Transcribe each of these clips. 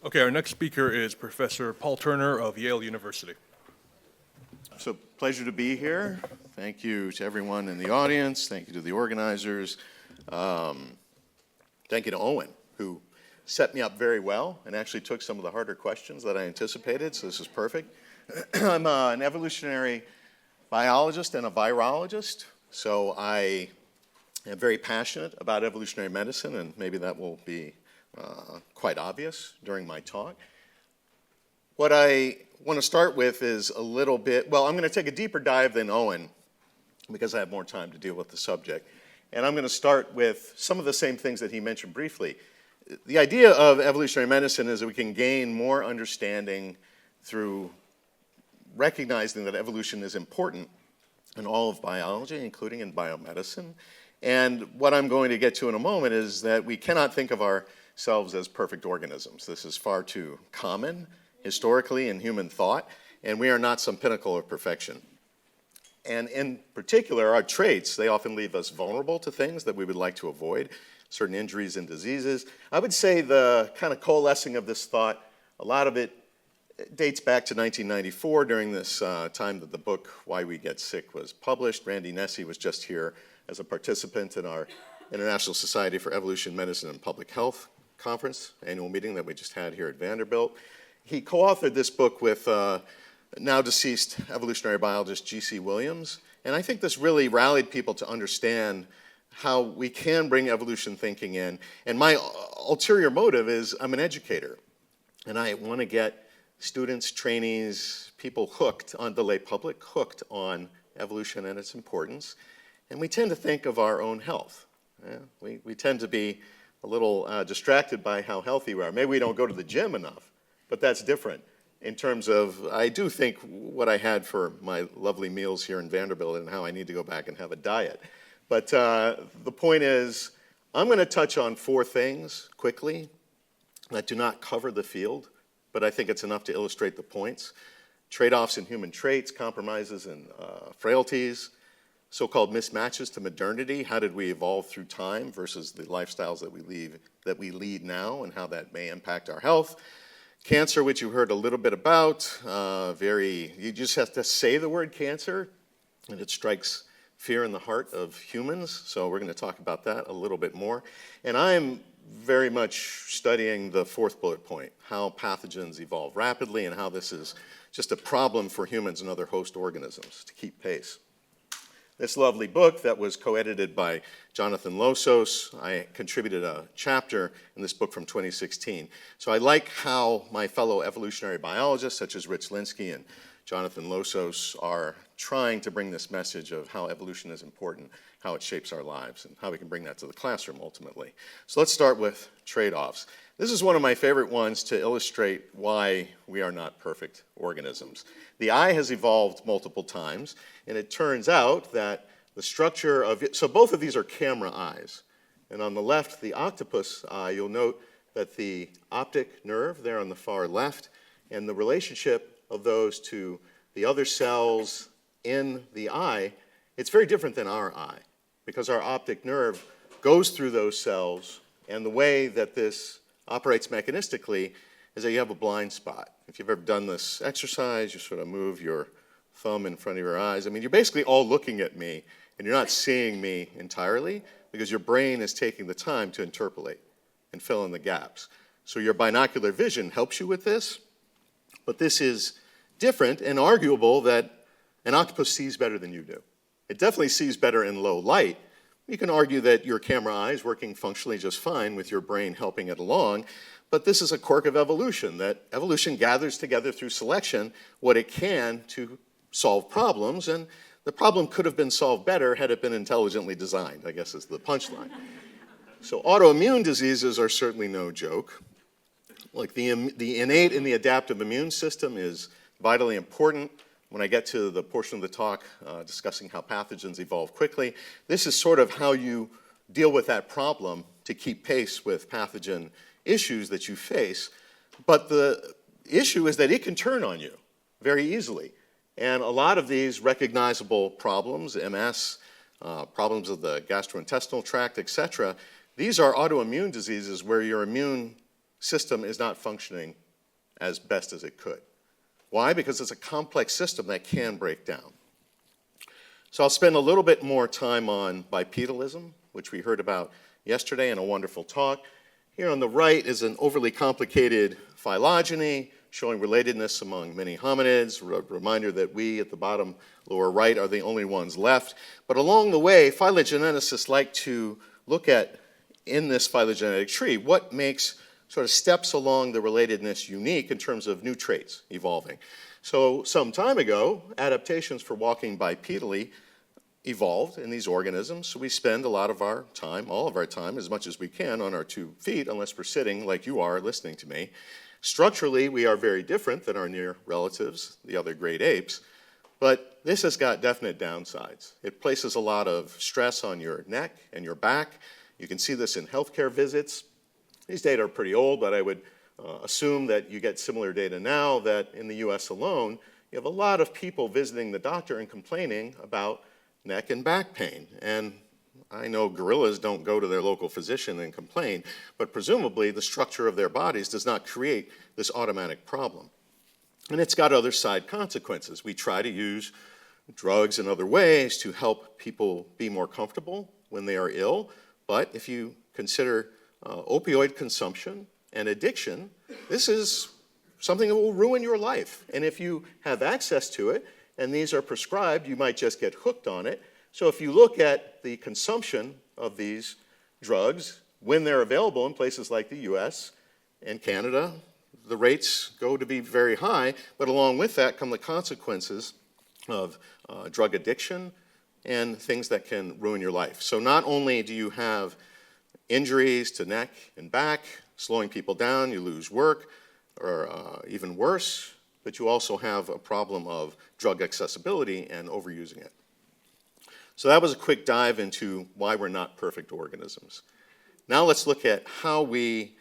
Okay, our next speaker is Professor Paul Turner of Yale University. So, pleasure to be here. Thank you to everyone in the audience. Thank you to the organizers. Thank you to Owen, who set me up very well and actually took some of the harder questions that I anticipated, so this is perfect. I'm an evolutionary biologist and a virologist, so I am very passionate about evolutionary medicine, and maybe that will be quite obvious during my talk. What I want to start with is a little bit, well, I'm going to take a deeper dive than Owen because I have more time to deal with the subject. And I'm going to start with some of the same things that he mentioned briefly. The idea of evolutionary medicine is that we can gain more understanding through recognizing that evolution is important in all of biology, including in biomedicine. And what I'm going to get to in a moment is that we cannot think of ourselves as perfect organisms. This is far too common historically in human thought, and we are not some pinnacle of perfection. And in particular, our traits, they often leave us vulnerable to things that we would like to avoid, certain injuries and diseases. I would say the kind of coalescing of this thought, a lot of it dates back to 1994 during this time that the book Why We Get Sick was published. Randy Nesse was just here as a participant in our International Society for Evolution, Medicine, and Public Health conference, annual meeting that we just had here at Vanderbilt. He co-authored this book with now deceased evolutionary biologist G.C. Williams, and I think this really rallied people to understand how we can bring evolution thinking in. And my ulterior motive is I'm an educator, and I want to get students, trainees, people hooked on the lay public, hooked on evolution and its importance. And we tend to think of our own health. We tend to be a little distracted by how healthy we are. Maybe we don't go to the gym enough, but that's different in terms of, I do think what I had for my lovely meals here in Vanderbilt and how I need to go back and have a diet. But the point is, I'm going to touch on 4 things quickly that do not cover the field, but I think it's enough to illustrate the points. Trade-offs in human traits, compromises and frailties, so-called mismatches to modernity. How did we evolve through time versus the lifestyles that we lead now, and how that may impact our health. Cancer, which you heard a little bit about, you just have to say the word cancer, and it strikes fear in the heart of humans, so we're going to talk about that a little bit more. And I'm very much studying the 4th bullet point, how pathogens evolve rapidly and how this is just a problem for humans and other host organisms to keep pace. This lovely book that was co-edited by Jonathan Losos, I contributed a chapter in this book from 2016. So I like how my fellow evolutionary biologists, such as Rich Linsky and Jonathan Losos, are trying to bring this message of how evolution is important, how it shapes our lives, and how we can bring that to the classroom ultimately. So let's start with trade-offs. This is one of my favorite ones to illustrate why we are not perfect organisms. The eye has evolved multiple times, and it turns out that the structure of it, so both of these are camera eyes. And on the left, the octopus eye, you'll note that the optic nerve there on the far left, and the relationship of those to the other cells in the eye, it's very different than our eye, because our optic nerve goes through those cells, and the way that this operates mechanistically is that you have a blind spot. If you've ever done this exercise, you sort of move your thumb in front of your eyes. I mean, you're basically all looking at me, and you're not seeing me entirely because your brain is taking the time to interpolate and fill in the gaps. So your binocular vision helps you with this, but this is different and arguable that an octopus sees better than you do. It definitely sees better in low light. You can argue that your camera eye is working functionally just fine with your brain helping it along, but this is a quirk of evolution, that evolution gathers together through selection what it can to solve problems, and the problem could have been solved better had it been intelligently designed, I guess is the punchline. So autoimmune diseases are certainly no joke. Like the innate and the adaptive immune system is vitally important. When I get to the portion of the talk discussing how pathogens evolve quickly, this is sort of how you deal with that problem to keep pace with pathogen issues that you face. But the issue is that it can turn on you very easily. And a lot of these recognizable problems, MS, problems of the gastrointestinal tract, etc., these are autoimmune diseases where your immune system is not functioning as best as it could. Why? Because it's a complex system that can break down. So I'll spend a little bit more time on bipedalism, which we heard about yesterday in a wonderful talk. Here on the right is an overly complicated phylogeny showing relatedness among many hominids. Reminder that we at the bottom lower right are the only ones left. But along the way, phylogeneticists like to look at, in this phylogenetic tree, what makes sort of steps along the relatedness unique in terms of new traits evolving. So some time ago, adaptations for walking bipedally evolved in these organisms. So we spend a lot of our time, all of our time, as much as we can, on our 2 feet, unless we're sitting like you are listening to me. Structurally, we are very different than our near relatives, the other great apes, but this has got definite downsides. It places a lot of stress on your neck and your back. You can see this in healthcare visits. These data are pretty old, but I would assume that you get similar data now, that in the US alone, you have a lot of people visiting the doctor and complaining about neck and back pain. And I know gorillas don't go to their local physician and complain, but presumably the structure of their bodies does not create this automatic problem. And it's got other side consequences. We try to use drugs and other ways to help people be more comfortable when they are ill, but if you consider opioid consumption and addiction, this is something that will ruin your life. And if you have access to it, and these are prescribed, you might just get hooked on it. So if you look at the consumption of these drugs, when they're available in places like the US and Canada, the rates go to be very high, but along with that come the consequences of drug addiction and things that can ruin your life. So not only do you have injuries to neck and back, slowing people down, you lose work, or even worse, but you also have a problem of drug accessibility and overusing it. So that was a quick dive into why we're not perfect organisms. Now let's look at how we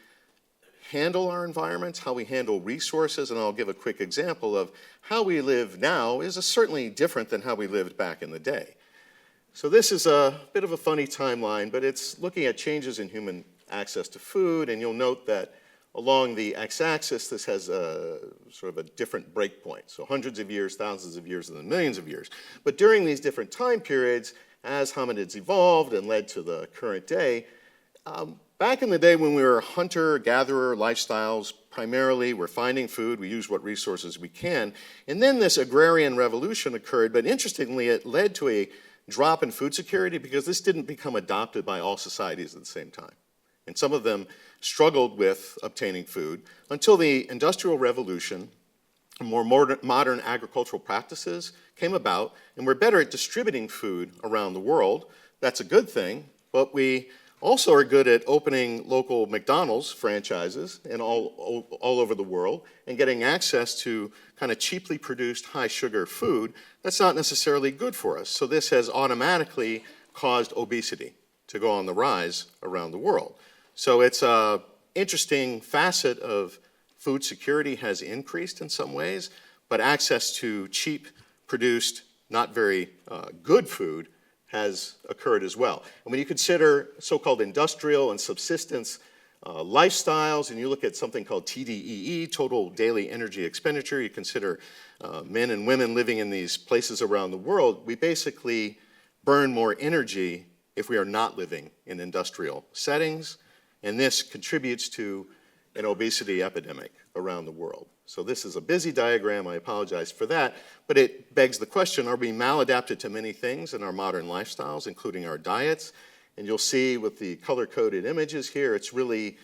handle our environments, how we handle resources, and I'll give a quick example of how we live now is certainly different than how we lived back in the day. So this is a bit of a funny timeline, but it's looking at changes in human access to food, and you'll note that along the x-axis, this has a sort of a different breakpoint. So hundreds of years, thousands of years, and then millions of years. But during these different time periods, as hominids evolved and led to the current day, back in the day when we were hunter-gatherer lifestyles, primarily we're finding food, we use what resources we can, and then this agrarian revolution occurred, but interestingly, it led to a drop in food security because this didn't become adopted by all societies at the same time. And some of them struggled with obtaining food until the Industrial Revolution, more modern agricultural practices came about, and we're better at distributing food around the world. That's a good thing, but we also are good at opening local McDonald's franchises and all over the world and getting access to kind of cheaply produced high sugar food. That's not necessarily good for us. So this has automatically caused obesity to go on the rise around the world. So it's an interesting facet of food security has increased in some ways, but access to cheap produced, not very good food has occurred as well. And when you consider so-called industrial and subsistence lifestyles, and you look at something called TDEE, total daily energy expenditure, you consider men and women living in these places around the world, we basically burn more energy if we are not living in industrial settings, and this contributes to an obesity epidemic around the world. So this is a busy diagram, I apologize for that, but it begs the question, are we maladapted to many things in our modern lifestyles, including our diets? And you'll see with the color-coded images here, it's really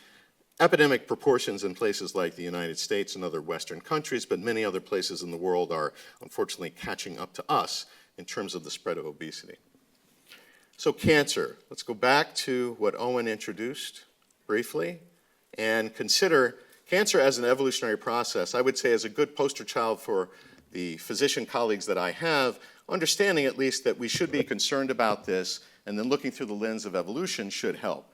epidemic proportions in places like the United States and other Western countries, but many other places in the world are unfortunately catching up to us in terms of the spread of obesity. So cancer, let's go back to what Owen introduced briefly and consider cancer as an evolutionary process. I would say as a good poster child for the physician colleagues that I have, understanding at least that we should be concerned about this and then looking through the lens of evolution should help.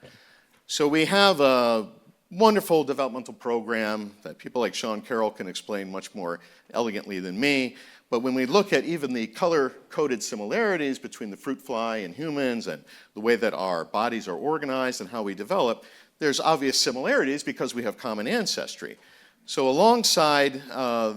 So we have a wonderful developmental program that people like Sean Carroll can explain much more elegantly than me. But when we look at even the color-coded similarities between the fruit fly and humans and the way that our bodies are organized and how we develop, there's obvious similarities because we have common ancestry. So alongside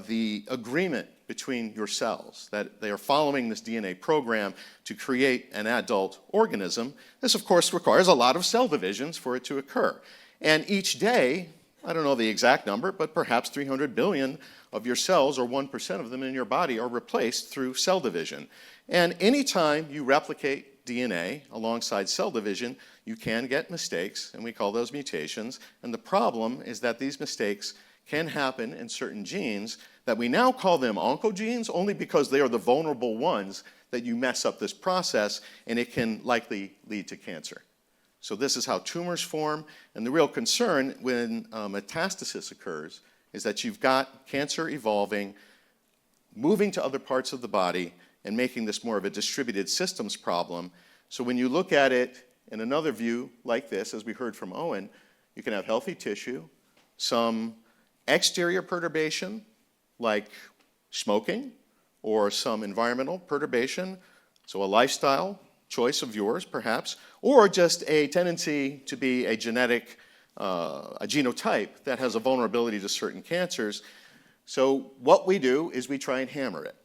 the agreement between your cells, that they are following this DNA program to create an adult organism, this of course requires a lot of cell divisions for it to occur. And each day, I don't know the exact number, but perhaps 300 billion of your cells, or 1% of them in your body, are replaced through cell division. And anytime you replicate DNA alongside cell division, you can get mistakes, and we call those mutations. And the problem is that these mistakes can happen in certain genes that we now call them oncogenes only because they are the vulnerable ones that you mess up this process, and it can likely lead to cancer. So this is how tumors form, and the real concern when metastasis occurs is that you've got cancer evolving, moving to other parts of the body, and making this more of a distributed systems problem. So when you look at it in another view like this, as we heard from Owen, you can have healthy tissue, some exterior perturbation like smoking or some environmental perturbation, so a lifestyle choice of yours perhaps, or just a tendency to be a genetic, a genotype that has a vulnerability to certain cancers. So what we do is we try and hammer it.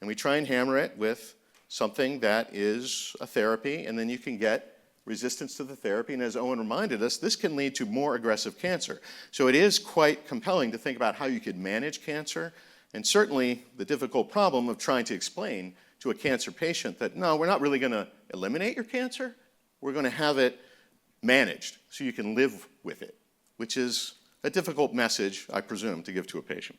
And we try and hammer it with something that is a therapy, and then you can get resistance to the therapy, and as Owen reminded us, this can lead to more aggressive cancer. So it is quite compelling to think about how you could manage cancer, and certainly the difficult problem of trying to explain to a cancer patient that, no, we're not really going to eliminate your cancer, we're going to have it managed so you can live with it, which is a difficult message, I presume, to give to a patient.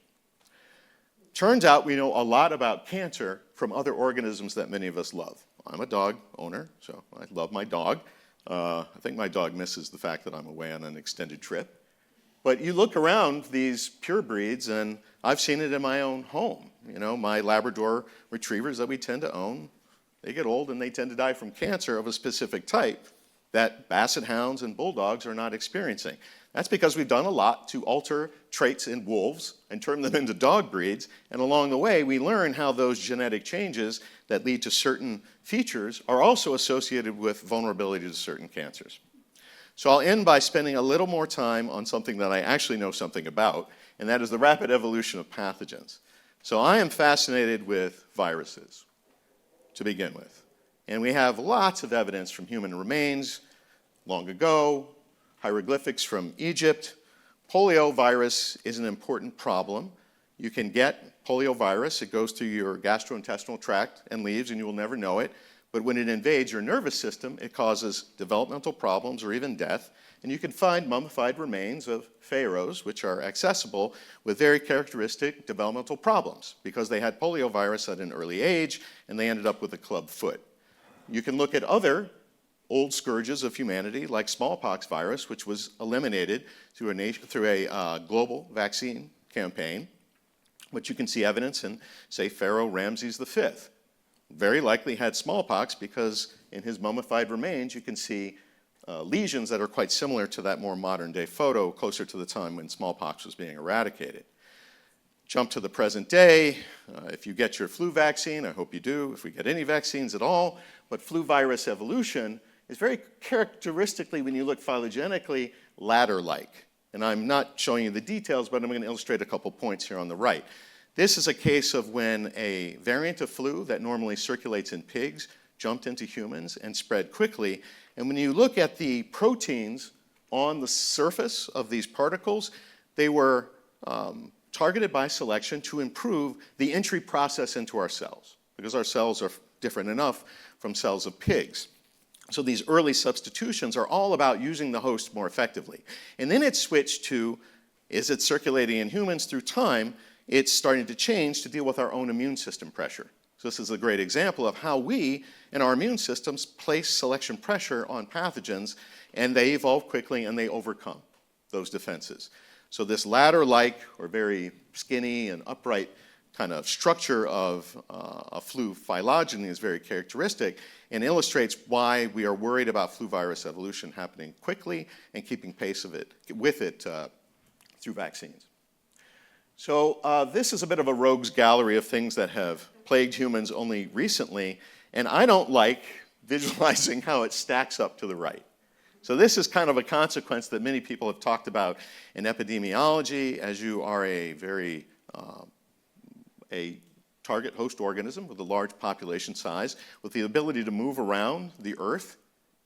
Turns out we know a lot about cancer from other organisms that many of us love. I'm a dog owner, so I love my dog. I think my dog misses the fact that I'm away on an extended trip. But you look around these pure breeds, and I've seen it in my own home. You know, my Labrador retrievers that we tend to own, they get old and they tend to die from cancer of a specific type that basset hounds and bulldogs are not experiencing. That's because we've done a lot to alter traits in wolves and turn them into dog breeds, and along the way we learn how those genetic changes that lead to certain features are also associated with vulnerability to certain cancers. So I'll end by spending a little more time on something that I actually know something about, and that is the rapid evolution of pathogens. So I am fascinated with viruses, to begin with. And we have lots of evidence from human remains long ago, hieroglyphics from Egypt. Poliovirus is an important problem. You can get poliovirus. It goes through your gastrointestinal tract and leaves, and you will never know it. But when it invades your nervous system, it causes developmental problems or even death. And you can find mummified remains of pharaohs, which are accessible, with very characteristic developmental problems because they had poliovirus at an early age, and they ended up with a club foot. You can look at other old scourges of humanity, like smallpox virus, which was eliminated through a global vaccine campaign, which you can see evidence in, say, Pharaoh Ramses V. Very likely had smallpox because in his mummified remains you can see lesions that are quite similar to that more modern day photo closer to the time when smallpox was being eradicated. Jump to the present day. If you get your flu vaccine, I hope you do, if we get any vaccines at all, but flu virus evolution is very characteristically, when you look phylogenetically, ladder-like. And I'm not showing you the details, but I'm going to illustrate a couple points here on the right. This is a case of when a variant of flu that normally circulates in pigs jumped into humans and spread quickly. And when you look at the proteins on the surface of these particles, they were targeted by selection to improve the entry process into our cells, because our cells are different enough from cells of pigs. So these early substitutions are all about using the host more effectively. And then it switched to, is it circulating in humans through time? It's starting to change to deal with our own immune system pressure. So this is a great example of how we, in our immune systems, place selection pressure on pathogens, and they evolve quickly and they overcome those defenses. So this ladder-like or very skinny and upright kind of structure of a flu phylogeny is very characteristic and illustrates why we are worried about flu virus evolution happening quickly and keeping pace with it through vaccines. So this is a bit of a rogues gallery of things that have plagued humans only recently, and I don't like visualizing how it stacks up to the right. So this is kind of a consequence that many people have talked about in epidemiology, as you are a target host organism with a large population size, with the ability to move around the earth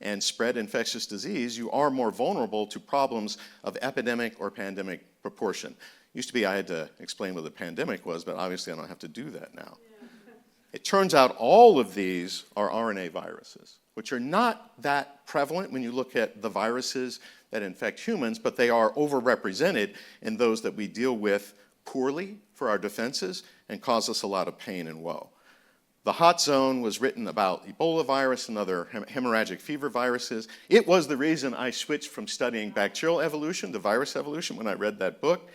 and spread infectious disease, you are more vulnerable to problems of epidemic or pandemic proportion. Used to be I had to explain what a pandemic was, but obviously I don't have to do that now. It turns out all of these are RNA viruses, which are not that prevalent when you look at the viruses that infect humans, but they are overrepresented in those that we deal with poorly for our defenses and cause us a lot of pain and woe. The hot zone was written about Ebola virus and other hemorrhagic fever viruses. It was the reason I switched from studying bacterial evolution to virus evolution when I read that book.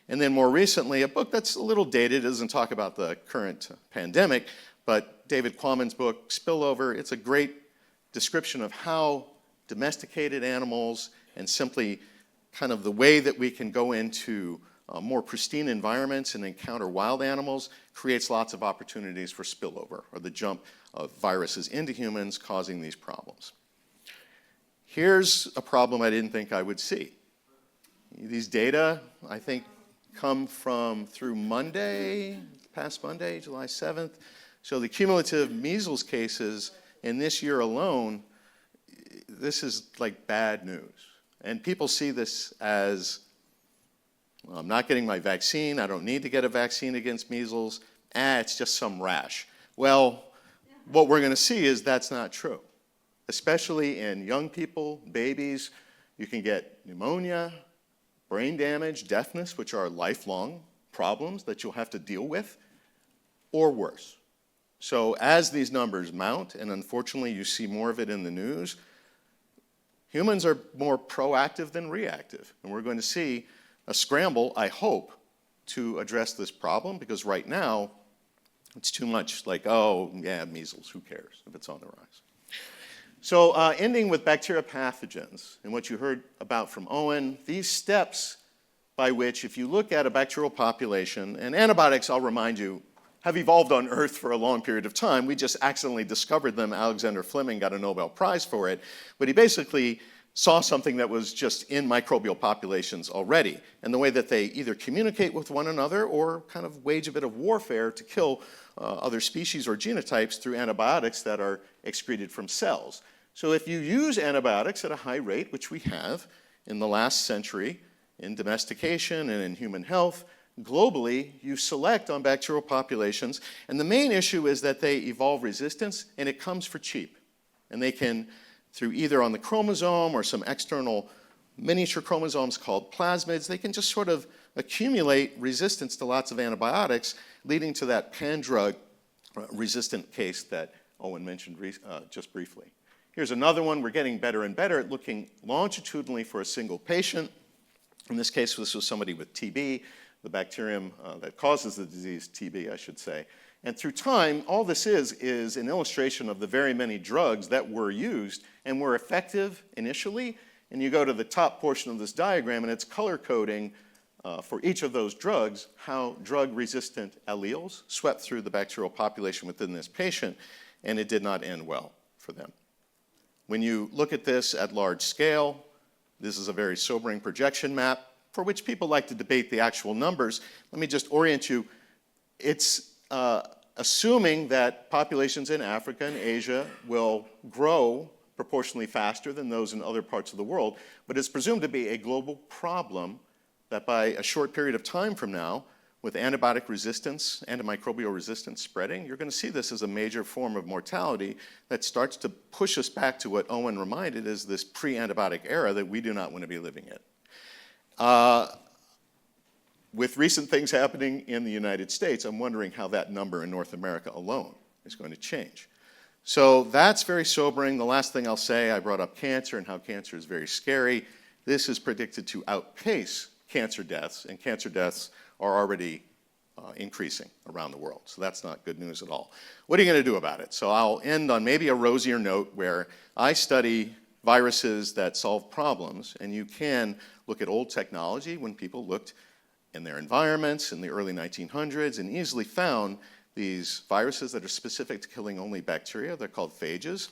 And then more recently, a book that's a little dated, it doesn't talk about the current pandemic, but David Quammen's book, Spillover, it's a great description of how domesticated animals and simply kind of the way that we can go into more pristine environments and encounter wild animals creates lots of opportunities for spillover, or the jump of viruses into humans causing these problems. Here's a problem I didn't think I would see. These data, I think, come from through Monday, past Monday, July 7th. So the cumulative measles cases in this year alone, this is like bad news. And people see this as, well, I'm not getting my vaccine, I don't need to get a vaccine against measles, it's just some rash. Well, what we're going to see is that's not true. Especially in young people, babies, you can get pneumonia, brain damage, deafness, which are lifelong problems that you'll have to deal with, or worse. So as these numbers mount, and unfortunately you see more of it in the news, humans are more proactive than reactive. And we're going to see a scramble, I hope, to address this problem, because right now it's too much like, oh, yeah, measles, who cares if it's on the rise. So ending with bacteria pathogens, and what you heard about from Owen, these steps by which, if you look at a bacterial population, and antibiotics, I'll remind you, have evolved on Earth for a long period of time. We just accidentally discovered them. Alexander Fleming got a Nobel Prize for it. But he basically saw something that was just in microbial populations already, and the way that they either communicate with one another or kind of wage a bit of warfare to kill other species or genotypes through antibiotics that are excreted from cells. So if you use antibiotics at a high rate, which we have in the last century in domestication and in human health, globally, you select on bacterial populations, and the main issue is that they evolve resistance, and it comes for cheap. And they can, through either on the chromosome or some external miniature chromosomes called plasmids, they can just sort of accumulate resistance to lots of antibiotics, leading to that pan-drug resistant case that Owen mentioned just briefly. Here's another one. We're getting better and better at looking longitudinally for a single patient. In this case, this was somebody with TB, the bacterium that causes the disease, TB, I should say. And through time, all this is an illustration of the very many drugs that were used and were effective initially. And you go to the top portion of this diagram, and it's color coding for each of those drugs, how drug-resistant alleles swept through the bacterial population within this patient, and it did not end well for them. When you look at this at large scale, this is a very sobering projection map for which people like to debate the actual numbers. Let me just orient you. It's assuming that populations in Africa and Asia will grow proportionally faster than those in other parts of the world, but it's presumed to be a global problem that by a short period of time from now, with antibiotic resistance, antimicrobial resistance spreading, you're going to see this as a major form of mortality that starts to push us back to what Owen reminded is this pre-antibiotic era that we do not want to be living in. With recent things happening in the United States, I'm wondering how that number in North America alone is going to change. So that's very sobering. The last thing I'll say, I brought up cancer and how cancer is very scary. This is predicted to outpace cancer deaths, and cancer deaths are already increasing around the world. So that's not good news at all. What are you going to do about it? So I'll end on maybe a rosier note where I study viruses that solve problems, and you can look at old technology when people looked in their environments in the early 1900s and easily found these viruses that are specific to killing only bacteria. They're called phages.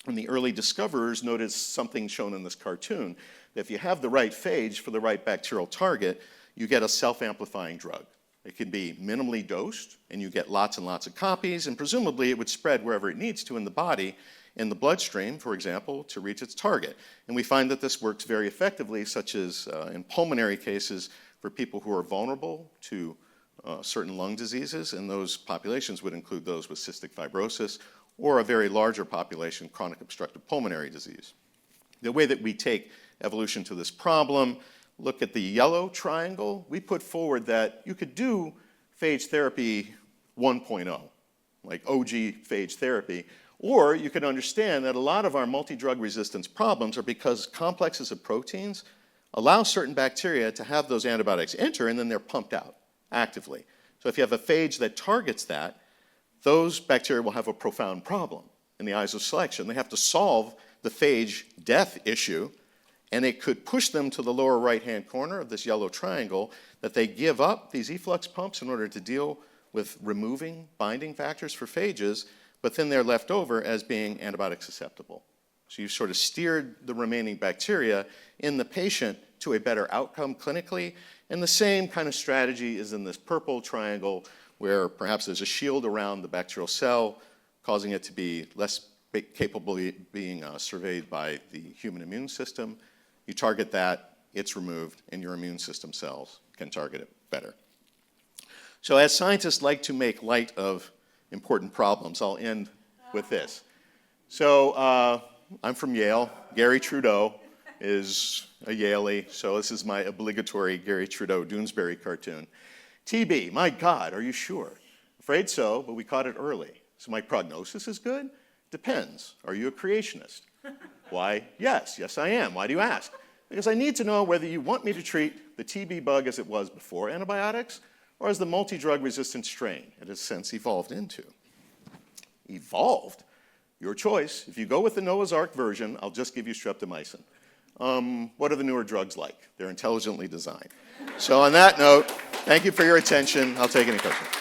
And the early discoverers noticed something shown in this cartoon, that if you have the right phage for the right bacterial target, you get a self-amplifying drug. It can be minimally dosed, and you get lots and lots of copies, and presumably it would spread wherever it needs to in the body, in the bloodstream, for example, to reach its target. And we find that this works very effectively, such as in pulmonary cases for people who are vulnerable to certain lung diseases, and those populations would include those with cystic fibrosis, or a very larger population, chronic obstructive pulmonary disease. The way that we take evolution to this problem, look at the yellow triangle. We put forward that you could do phage therapy 1.0, like OG phage therapy, or you could understand that a lot of our multi-drug resistance problems are because complexes of proteins allow certain bacteria to have those antibiotics enter, and then they're pumped out actively. So if you have a phage that targets that, those bacteria will have a profound problem in the eyes of selection. They have to solve the phage death issue, and it could push them to the lower right-hand corner of this yellow triangle, that they give up these efflux pumps in order to deal with removing binding factors for phages, but then they're left over as being antibiotic susceptible. So you've sort of steered the remaining bacteria in the patient to a better outcome clinically, and the same kind of strategy is in this purple triangle, where perhaps there's a shield around the bacterial cell, causing it to be less capable of being surveyed by the human immune system. You target that, it's removed, and your immune system cells can target it better. So as scientists like to make light of important problems, I'll end with this. So I'm from Yale. Gary Trudeau is a Yaley, so this is my obligatory Gary Trudeau Doonesbury cartoon. TB, my God, are you sure? Afraid so, but we caught it early. So my prognosis is good? Depends. Are you a creationist? Why, yes I am. Why do you ask? Because I need to know whether you want me to treat the TB bug as it was before antibiotics, or as the multi-drug resistant strain it has since evolved into. Evolved? Your choice. If you go with the Noah's Ark version, I'll just give you streptomycin. What are the newer drugs like? They're intelligently designed. So on that note, thank you for your attention. I'll take any questions.